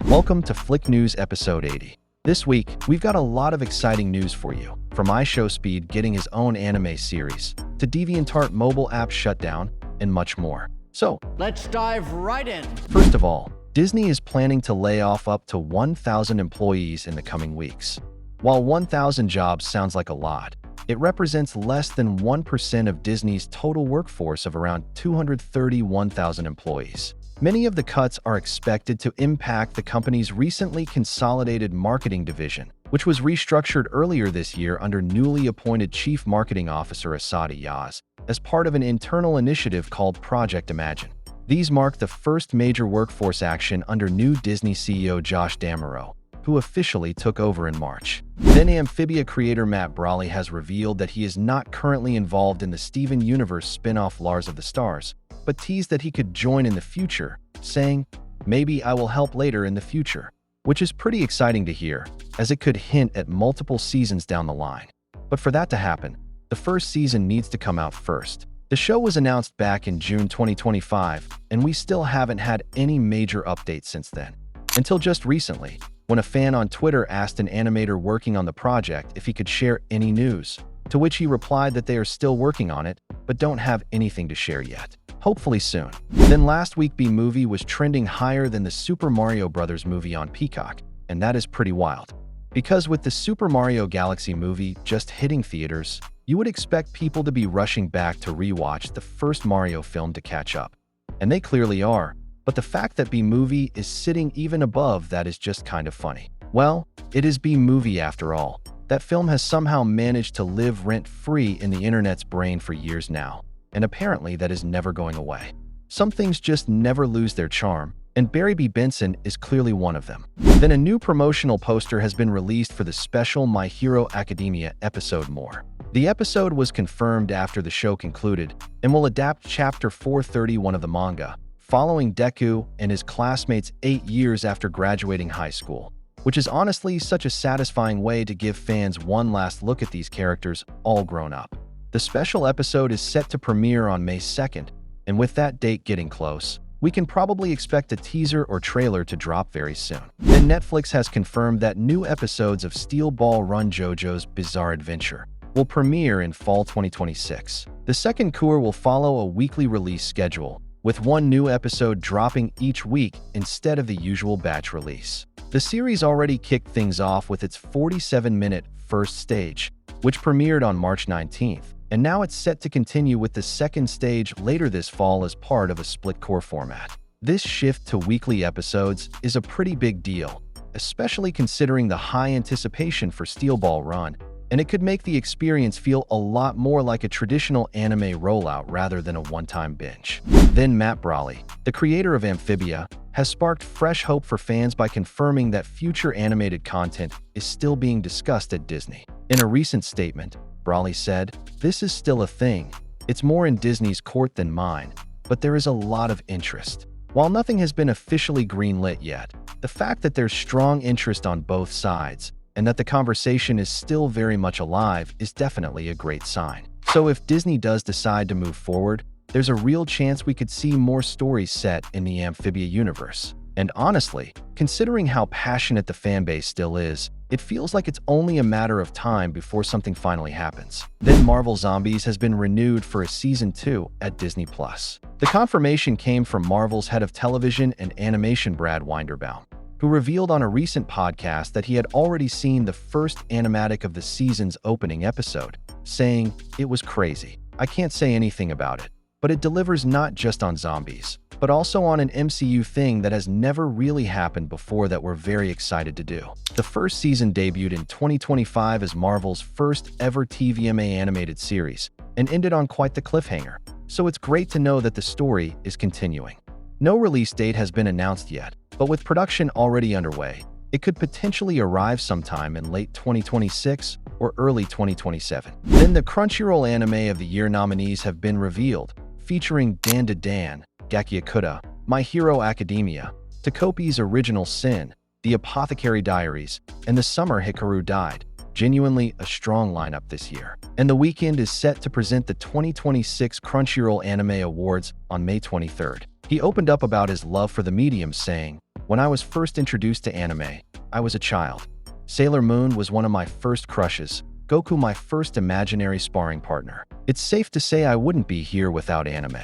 Welcome to Flick News episode 80. This week, we've got a lot of exciting news for you, from IShowSpeed getting his own anime series, to DeviantArt mobile app shutdown, and much more. So, let's dive right in. First of all, Disney is planning to lay off up to 1,000 employees in the coming weeks. While 1,000 jobs sounds like a lot, it represents less than 1% of Disney's total workforce of around 231,000 employees. Many of the cuts are expected to impact the company's recently consolidated marketing division, which was restructured earlier this year under newly appointed Chief Marketing Officer Asadi Yaz, as part of an internal initiative called Project Imagine. These mark the first major workforce action under new Disney CEO Josh D'Amaro, who officially took over in March. Then Amphibia creator Matt Brawley has revealed that he is not currently involved in the Steven Universe spin-off Lars of the Stars, but teased that he could join in the future, saying, "Maybe I will help later in the future," which is pretty exciting to hear, as it could hint at multiple seasons down the line. But for that to happen, the first season needs to come out first. The show was announced back in June 2025, and we still haven't had any major updates since then. Until just recently, when a fan on Twitter asked an animator working on the project if he could share any news, to which he replied that they are still working on it, but don't have anything to share yet. Hopefully soon. Then last week B-Movie was trending higher than the Super Mario Bros. Movie on Peacock, and that is pretty wild. Because with the Super Mario Galaxy movie just hitting theaters, you would expect people to be rushing back to rewatch the first Mario film to catch up. And they clearly are, but the fact that B-Movie is sitting even above that is just kind of funny. Well, it is B-Movie after all. That film has somehow managed to live rent-free in the internet's brain for years now, and apparently that is never going away. Some things just never lose their charm, and Barry B. Benson is clearly one of them. Then a new promotional poster has been released for the special My Hero Academia episode More. The episode was confirmed after the show concluded and will adapt Chapter 431 of the manga, following Deku and his classmates 8 years after graduating high school, which is honestly such a satisfying way to give fans one last look at these characters all grown up. The special episode is set to premiere on May 2nd, and with that date getting close, we can probably expect a teaser or trailer to drop very soon. Then Netflix has confirmed that new episodes of Steel Ball Run JoJo's Bizarre Adventure will premiere in fall 2026. The second cour will follow a weekly release schedule, with one new episode dropping each week instead of the usual batch release. The series already kicked things off with its 47-minute first stage, which premiered on March 19th, and now it's set to continue with the second stage later this fall as part of a split core format. This shift to weekly episodes is a pretty big deal, especially considering the high anticipation for Steel Ball Run, and it could make the experience feel a lot more like a traditional anime rollout rather than a one-time binge. Then Matt Brawley, the creator of Amphibia, has sparked fresh hope for fans by confirming that future animated content is still being discussed at Disney. In a recent statement, Brawley said, "This is still a thing. It's more in Disney's court than mine, but there is a lot of interest." While nothing has been officially greenlit yet, the fact that there's strong interest on both sides and that the conversation is still very much alive is definitely a great sign. So if Disney does decide to move forward, there's a real chance we could see more stories set in the Amphibia universe. And honestly, considering how passionate the fanbase still is, it feels like it's only a matter of time before something finally happens. Then Marvel Zombies has been renewed for a Season 2 at Disney+. The confirmation came from Marvel's head of television and animation Brad Winderbaum, who revealed on a recent podcast that he had already seen the first animatic of the season's opening episode, saying, "It was crazy. I can't say anything about it, but it delivers not just on zombies, but also on an MCU thing that has never really happened before that we're very excited to do." The first season debuted in 2025 as Marvel's first ever TVMA animated series and ended on quite the cliffhanger, so it's great to know that the story is continuing. No release date has been announced yet, but with production already underway, it could potentially arrive sometime in late 2026 or early 2027. Then the Crunchyroll Anime of the Year nominees have been revealed, featuring Dan to Dan, Gakyakuta, My Hero Academia, Takopi's Original Sin, The Apothecary Diaries, and The Summer Hikaru Died. Genuinely a strong lineup this year. And the weekend is set to present the 2026 Crunchyroll Anime Awards on May 23rd. He opened up about his love for the medium, saying, When I was first introduced to anime, I was a child. Sailor Moon was one of my first crushes, Goku my first imaginary sparring partner. It's safe to say I wouldn't be here without anime.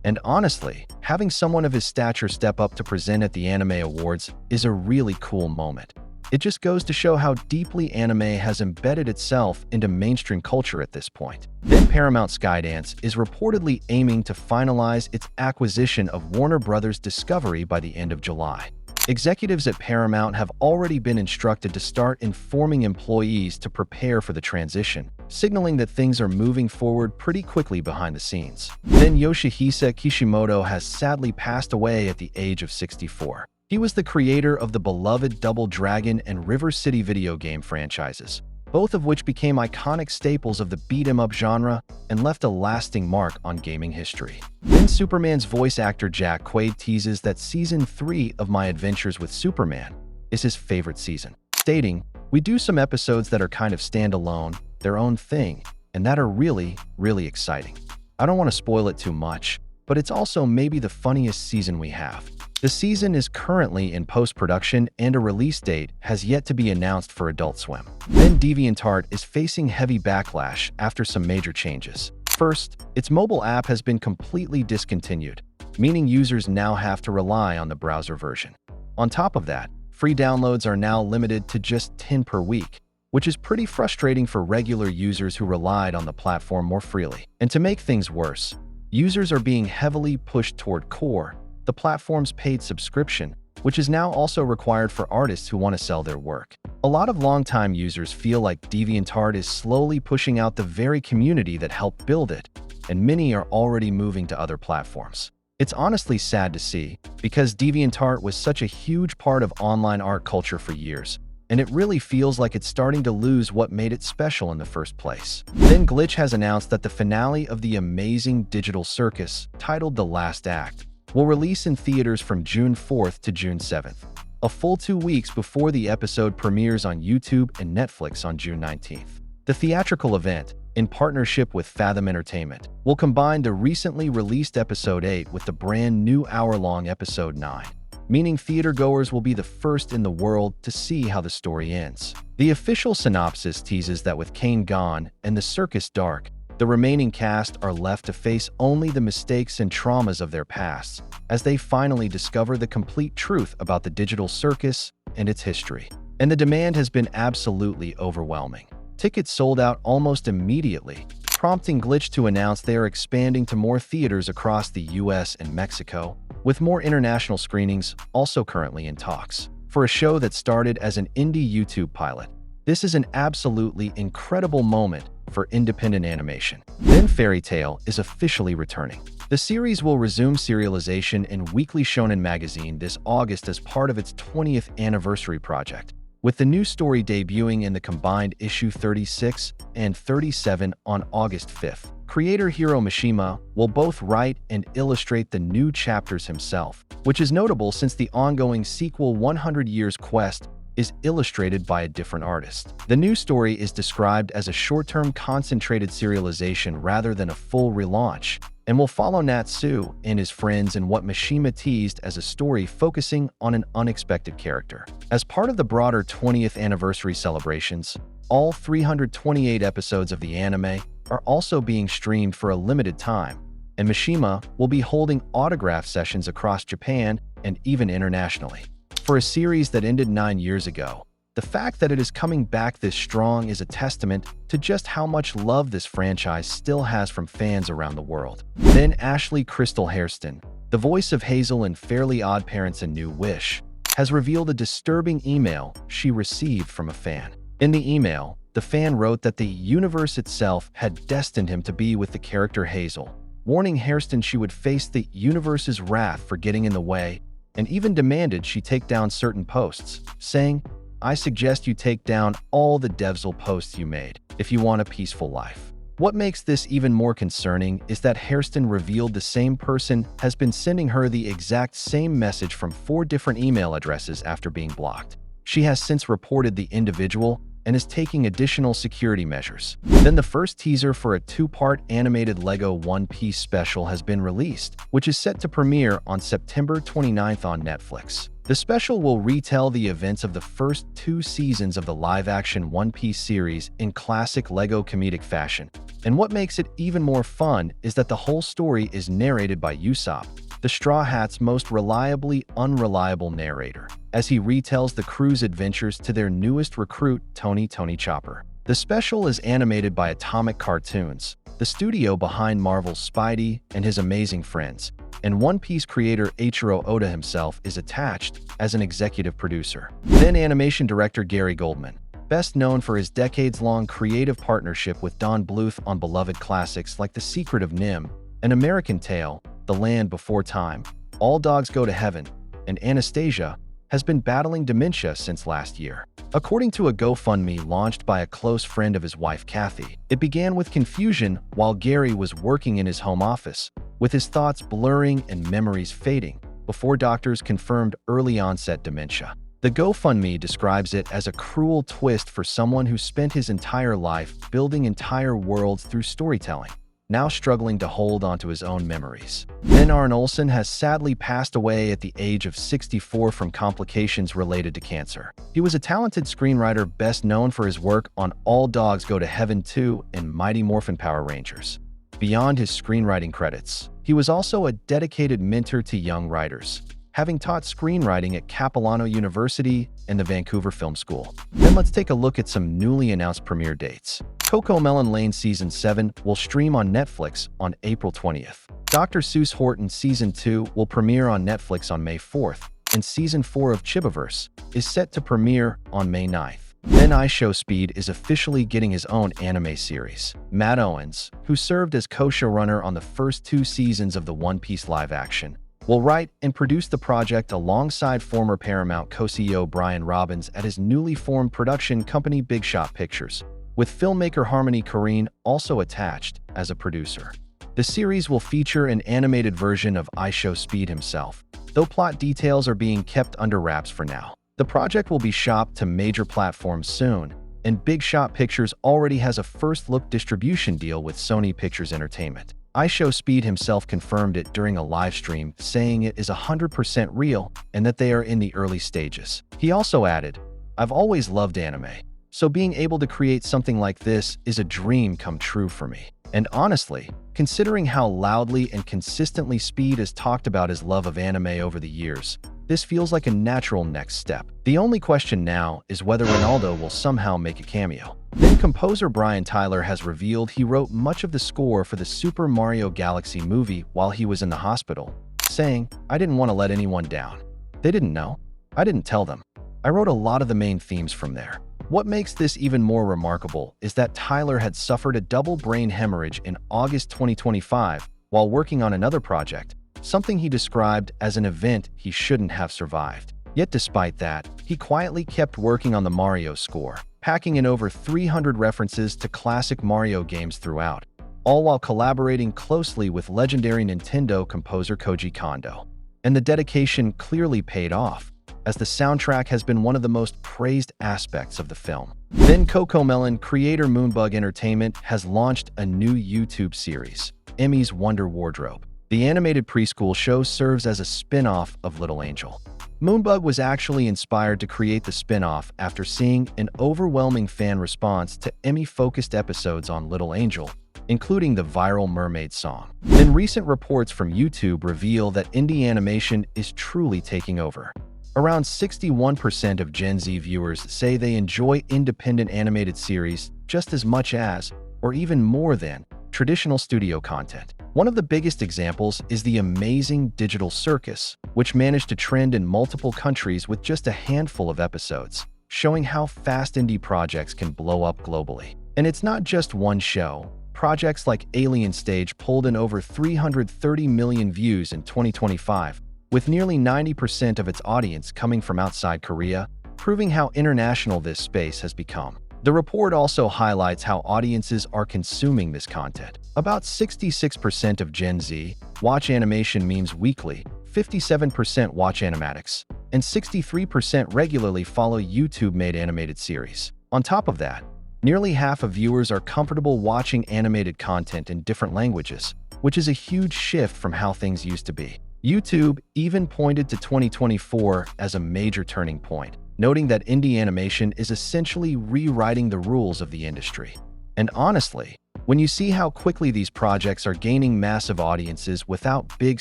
And honestly, having someone of his stature step up to present at the Anime Awards is a really cool moment. It just goes to show how deeply anime has embedded itself into mainstream culture at this point. Then Paramount Skydance is reportedly aiming to finalize its acquisition of Warner Bros. Discovery by the end of July. Executives at Paramount have already been instructed to start informing employees to prepare for the transition, signaling that things are moving forward pretty quickly behind the scenes. Then Yoshihisa Kishimoto has sadly passed away at the age of 64. He was the creator of the beloved Double Dragon and River City video game franchises, both of which became iconic staples of the beat-em-up genre and left a lasting mark on gaming history. Then Superman's voice actor Jack Quaid teases that Season 3 of My Adventures with Superman is his favorite season, stating, "We do some episodes that are kind of standalone, their own thing, and that are really, really exciting. I don't want to spoil it too much, but it's also maybe the funniest season we have." The season is currently in post-production and a release date has yet to be announced for Adult Swim. Then DeviantArt is facing heavy backlash after some major changes. First, its mobile app has been completely discontinued, meaning users now have to rely on the browser version. On top of that, free downloads are now limited to just 10 per week, which is pretty frustrating for regular users who relied on the platform more freely. And to make things worse, users are being heavily pushed toward Core, the platform's paid subscription, which is now also required for artists who want to sell their work. A lot of longtime users feel like DeviantArt is slowly pushing out the very community that helped build it, and many are already moving to other platforms. It's honestly sad to see, because DeviantArt was such a huge part of online art culture for years, and it really feels like it's starting to lose what made it special in the first place. Then Glitch has announced that the finale of the amazing digital Circus, titled The Last Act, will release in theaters from June 4th to June 7th, a full 2 weeks before the episode premieres on YouTube and Netflix on June 19th. The theatrical event, in partnership with Fathom Entertainment, will combine the recently released Episode 8 with the brand new hour-long Episode 9, meaning theatergoers will be the first in the world to see how the story ends. The official synopsis teases that with Kane gone and the circus dark, the remaining cast are left to face only the mistakes and traumas of their pasts as they finally discover the complete truth about the digital circus and its history. And the demand has been absolutely overwhelming. Tickets sold out almost immediately, prompting Glitch to announce they are expanding to more theaters across the US and Mexico, with more international screenings also currently in talks. For a show that started as an indie YouTube pilot, this is an absolutely incredible moment for independent animation. Then Fairy Tail is officially returning. The series will resume serialization in Weekly Shonen Magazine this August as part of its 20th anniversary project, with the new story debuting in the combined issue 36 and 37 on August 5th. Creator Hiro Mishima will both write and illustrate the new chapters himself, which is notable since the ongoing sequel 100 Years Quest is illustrated by a different artist. The new story is described as a short-term concentrated serialization rather than a full relaunch, and will follow Natsu and his friends in what Mishima teased as a story focusing on an unexpected character. As part of the broader 20th anniversary celebrations, all 328 episodes of the anime are also being streamed for a limited time, and Mishima will be holding autograph sessions across Japan and even internationally. For a series that ended 9 years ago, the fact that it is coming back this strong is a testament to just how much love this franchise still has from fans around the world. Then Ashley Crystal Hairston, the voice of Hazel in Fairly Odd Parents and New Wish, has revealed a disturbing email she received from a fan. In the email, the fan wrote that the universe itself had destined him to be with the character Hazel, warning Hairston she would face the universe's wrath for getting in the way, and even demanded she take down certain posts, saying, "I suggest you take down all the Devzil posts you made, if you want a peaceful life." What makes this even more concerning is that Hairston revealed the same person has been sending her the exact same message from 4 different email addresses after being blocked. She has since reported the individual and is taking additional security measures. Then the first teaser for a 2-part animated LEGO One Piece special has been released, which is set to premiere on September 29th on Netflix. The special will retell the events of the first 2 seasons of the live-action One Piece series in classic LEGO comedic fashion. And what makes it even more fun is that the whole story is narrated by Usopp, the Straw Hat's most reliably unreliable narrator, as he retells the crew's adventures to their newest recruit, Tony Chopper. The special is animated by Atomic Cartoons, the studio behind Marvel's Spidey and His Amazing Friends, and One Piece creator Eiichiro Oda himself is attached as an executive producer. Then animation director Gary Goldman, best known for his decades-long creative partnership with Don Bluth on beloved classics like The Secret of NIMH, An American Tale, The Land Before Time, All Dogs Go to Heaven, and Anastasia, has been battling dementia since last year. According to a GoFundMe launched by a close friend of his wife, Kathy, it began with confusion while Gary was working in his home office, with his thoughts blurring and memories fading, before doctors confirmed early-onset dementia. The GoFundMe describes it as a cruel twist for someone who spent his entire life building entire worlds through storytelling, now struggling to hold onto his own memories. Then Arn Olsen has sadly passed away at the age of 64 from complications related to cancer. He was a talented screenwriter best known for his work on All Dogs Go to Heaven 2 and Mighty Morphin Power Rangers. Beyond his screenwriting credits, he was also a dedicated mentor to young writers, having taught screenwriting at Capilano University and the Vancouver Film School. Then let's take a look at some newly announced premiere dates. CoComelon Lane Season 7 will stream on Netflix on April 20th. Dr. Seuss Horton Season 2 will premiere on Netflix on May 4th, and Season 4 of Chibiverse is set to premiere on May 9th. Then IShowSpeed is officially getting his own anime series. Matt Owens, who served as co-showrunner on the first 2 seasons of the One Piece live-action, will write and produce the project alongside former Paramount co-CEO Brian Robbins at his newly formed production company Big Shot Pictures, with filmmaker Harmony Korine also attached as a producer. The series will feature an animated version of IShowSpeed himself, though plot details are being kept under wraps for now. The project will be shopped to major platforms soon, and Big Shot Pictures already has a first-look distribution deal with Sony Pictures Entertainment. IShowSpeed himself confirmed it during a live stream, saying it is 100% real and that they are in the early stages. He also added, "I've always loved anime, so being able to create something like this is a dream come true for me. And honestly, considering how loudly and consistently Speed has talked about his love of anime over the years, this feels like a natural next step. The only question now is whether Ronaldo will somehow make a cameo." Then composer Brian Tyler has revealed he wrote much of the score for the Super Mario Galaxy movie while he was in the hospital, saying, "I didn't want to let anyone down. They didn't know. I didn't tell them. I wrote a lot of the main themes from there." What makes this even more remarkable is that Tyler had suffered a double brain hemorrhage in August 2025 while working on another project, something he described as an event he shouldn't have survived. Yet despite that, he quietly kept working on the Mario score, packing in over 300 references to classic Mario games throughout, all while collaborating closely with legendary Nintendo composer Koji Kondo. And the dedication clearly paid off, as the soundtrack has been one of the most praised aspects of the film. Then CoComelon creator Moonbug Entertainment has launched a new YouTube series, Emmy's Wonder Wardrobe. The animated preschool show serves as a spin-off of Little Angel. Moonbug was actually inspired to create the spin-off after seeing an overwhelming fan response to Emmy-focused episodes on Little Angel, including the viral Mermaid song. Then recent reports from YouTube reveal that indie animation is truly taking over. Around 61% of Gen Z viewers say they enjoy independent animated series just as much as, or even more than, traditional studio content. One of the biggest examples is the amazing digital Circus, which managed to trend in multiple countries with just a handful of episodes, showing how fast indie projects can blow up globally. And it's not just one show. Projects like Alien Stage pulled in over 330 million views in 2025, with nearly 90% of its audience coming from outside Korea, proving how international this space has become. The report also highlights how audiences are consuming this content. About 66% of Gen Z watch animation memes weekly, 57% watch animatics, and 63% regularly follow YouTube-made animated series. On top of that, nearly half of viewers are comfortable watching animated content in different languages, which is a huge shift from how things used to be. YouTube even pointed to 2024 as a major turning point, noting that indie animation is essentially rewriting the rules of the industry. And honestly, when you see how quickly these projects are gaining massive audiences without big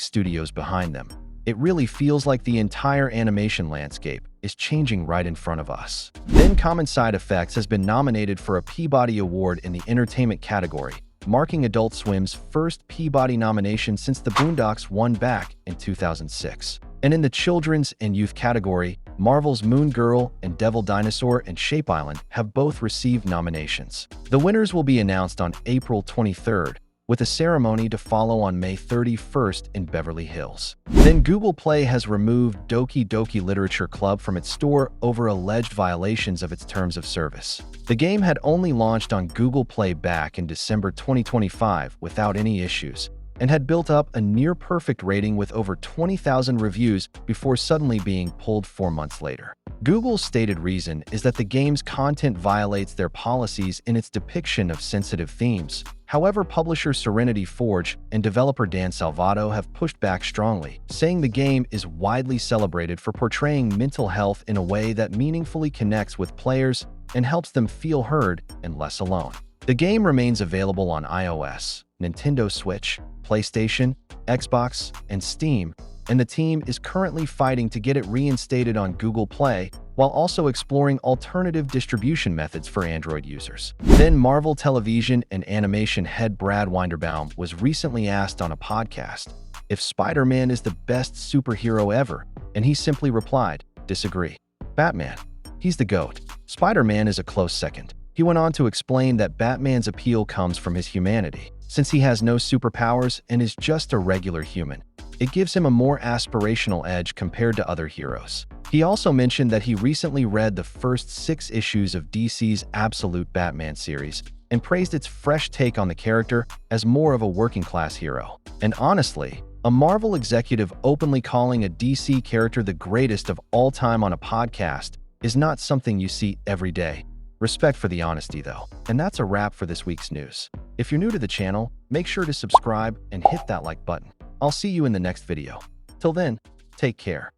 studios behind them, it really feels like the entire animation landscape is changing right in front of us. Then Common Side Effects has been nominated for a Peabody Award in the entertainment category, marking Adult Swim's first Peabody nomination since The Boondocks won back in 2006. And in the children's and youth category, Marvel's Moon Girl and Devil Dinosaur and Shape Island have both received nominations. The winners will be announced on April 23rd, with a ceremony to follow on May 31st in Beverly Hills. Then Google Play has removed Doki Doki Literature Club from its store over alleged violations of its terms of service. The game had only launched on Google Play back in December 2025 without any issues, and had built up a near-perfect rating with over 20,000 reviews before suddenly being pulled 4 months later. Google's stated reason is that the game's content violates their policies in its depiction of sensitive themes. However, publisher Serenity Forge and developer Dan Salvato have pushed back strongly, saying the game is widely celebrated for portraying mental health in a way that meaningfully connects with players and helps them feel heard and less alone. The game remains available on iOS, Nintendo Switch, PlayStation, Xbox, and Steam, and the team is currently fighting to get it reinstated on Google Play, while also exploring alternative distribution methods for Android users. Then Marvel Television and Animation head Brad Winderbaum was recently asked on a podcast if Spider-Man is the best superhero ever, and he simply replied, "Disagree. Batman. He's the GOAT. Spider-Man is a close second." He went on to explain that Batman's appeal comes from his humanity. Since he has no superpowers and is just a regular human, it gives him a more aspirational edge compared to other heroes. He also mentioned that he recently read the first 6 issues of DC's Absolute Batman series and praised its fresh take on the character as more of a working-class hero. And honestly, a Marvel executive openly calling a DC character the greatest of all time on a podcast is not something you see every day. Respect for the honesty, though. And that's a wrap for this week's news. If you're new to the channel, make sure to subscribe and hit that like button. I'll see you in the next video. Till then, take care.